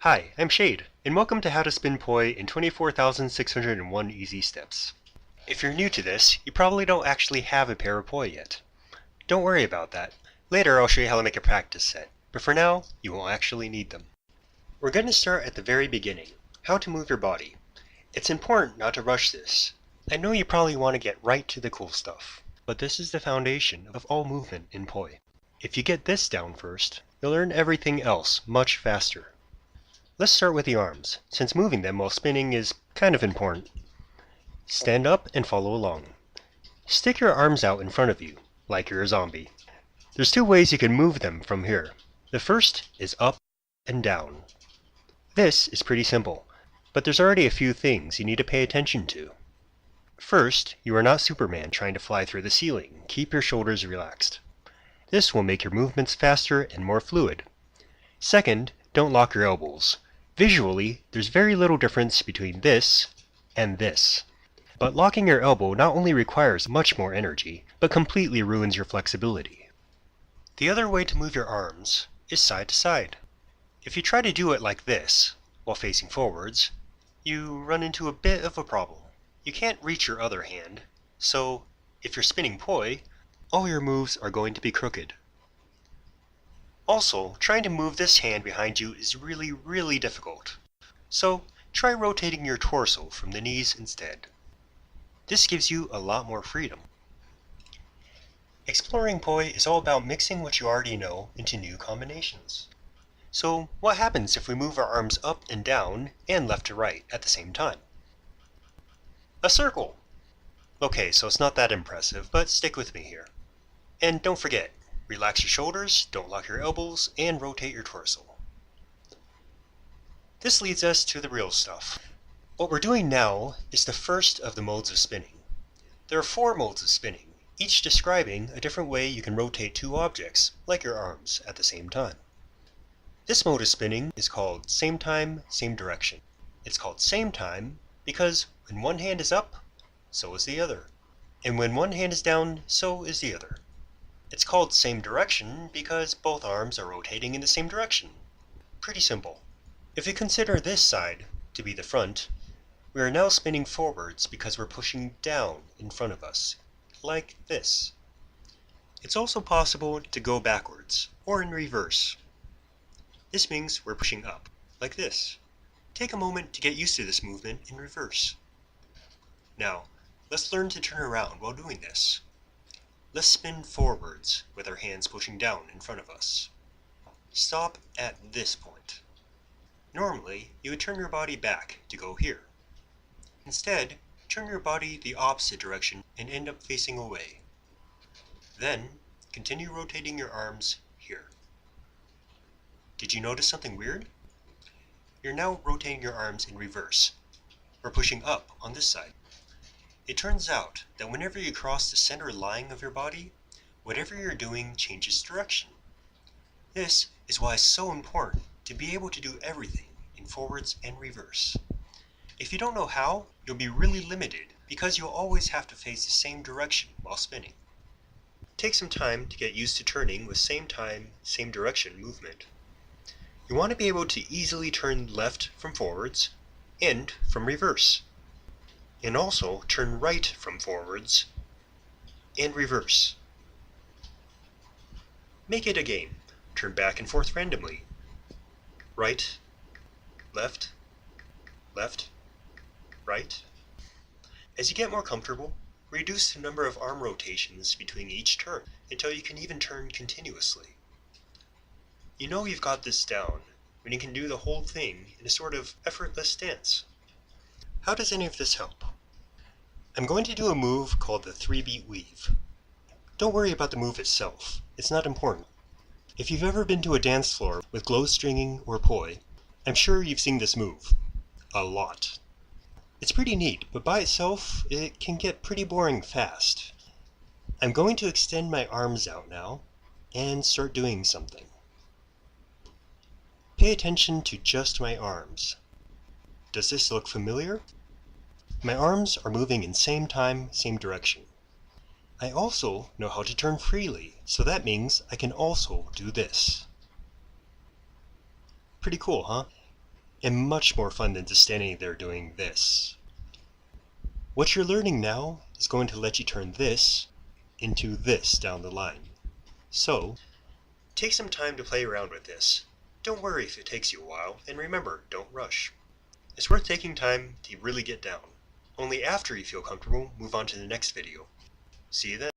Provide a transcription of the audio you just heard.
Hi, I'm Shade, and welcome to How to Spin Poi in 24,601 Easy Steps. If you're new to this, you probably don't actually have a pair of poi yet. Don't worry about that. Later I'll show you how to make a practice set, but for now, you won't actually need them. We're going to start at the very beginning, how to move your body. It's important not to rush this. I know you probably want to get right to the cool stuff, but this is the foundation of all movement in poi. If you get this down first, you'll learn everything else much faster. Let's start with the arms, since moving them while spinning is kind of important. Stand up and follow along. Stick your arms out in front of you, like you're a zombie. There's two ways you can move them from here. The first is up and down. This is pretty simple, but there's already a few things you need to pay attention to. First, you are not Superman trying to fly through the ceiling. Keep your shoulders relaxed. This will make your movements faster and more fluid. Second, don't lock your elbows. Visually, there's very little difference between this and this. But locking your elbow not only requires much more energy, but completely ruins your flexibility. The other way to move your arms is side to side. If you try to do it like this, while facing forwards, you run into a bit of a problem. You can't reach your other hand, so if you're spinning poi, all your moves are going to be crooked. Also, trying to move this hand behind you is really difficult. So, try rotating your torso from the knees instead. This gives you a lot more freedom. Exploring poi is all about mixing what you already know into new combinations. So, what happens if we move our arms up and down and left to right at the same time? A circle! Okay, so it's not that impressive, but stick with me here. And don't forget, relax your shoulders, don't lock your elbows, and rotate your torso. This leads us to the real stuff. What we're doing now is the first of the modes of spinning. There are 4 modes of spinning, each describing a different way you can rotate 2 objects, like your arms, at the same time. This mode of spinning is called same time, same direction. It's called same time because when one hand is up, so is the other. And when one hand is down, so is the other. It's called same direction because both arms are rotating in the same direction. Pretty simple. If you consider this side to be the front, we are now spinning forwards because we're pushing down in front of us, like this. It's also possible to go backwards, or in reverse. This means we're pushing up, like this. Take a moment to get used to this movement in reverse. Now, let's learn to turn around while doing this. Let's spin forwards with our hands pushing down in front of us. Stop at this point. Normally, you would turn your body back to go here. Instead, turn your body the opposite direction and end up facing away. Then, continue rotating your arms here. Did you notice something weird? You're now rotating your arms in reverse, or pushing up on this side. It turns out that whenever you cross the center line of your body, whatever you're doing changes direction. This is why it's so important to be able to do everything in forwards and reverse. If you don't know how, you'll be really limited because you'll always have to face the same direction while spinning. Take some time to get used to turning with same time, same direction movement. You want to be able to easily turn left from forwards and from reverse. And also turn right from forwards and reverse. Make it a game. Turn back and forth randomly. Right, left, left, right. As you get more comfortable, reduce the number of arm rotations between each turn until you can even turn continuously. You know you've got this down when you can do the whole thing in a sort of effortless dance. How does any of this help? I'm going to do a move called the 3-beat weave. Don't worry about the move itself, it's not important. If you've ever been to a dance floor with glow stringing or poi, I'm sure you've seen this move. A lot. It's pretty neat, but by itself, it can get pretty boring fast. I'm going to extend my arms out now, and start doing something. Pay attention to just my arms. Does this look familiar? My arms are moving in same time, same direction. I also know how to turn freely, so that means I can also do this. Pretty cool, huh? and much more fun than just standing there doing this. What you're learning now is going to let you turn this into this down the line. So, take some time to play around with this. Don't worry if it takes you a while, and remember, don't rush. It's worth taking time to really get down. Only after you feel comfortable, move on to the next video. See you then.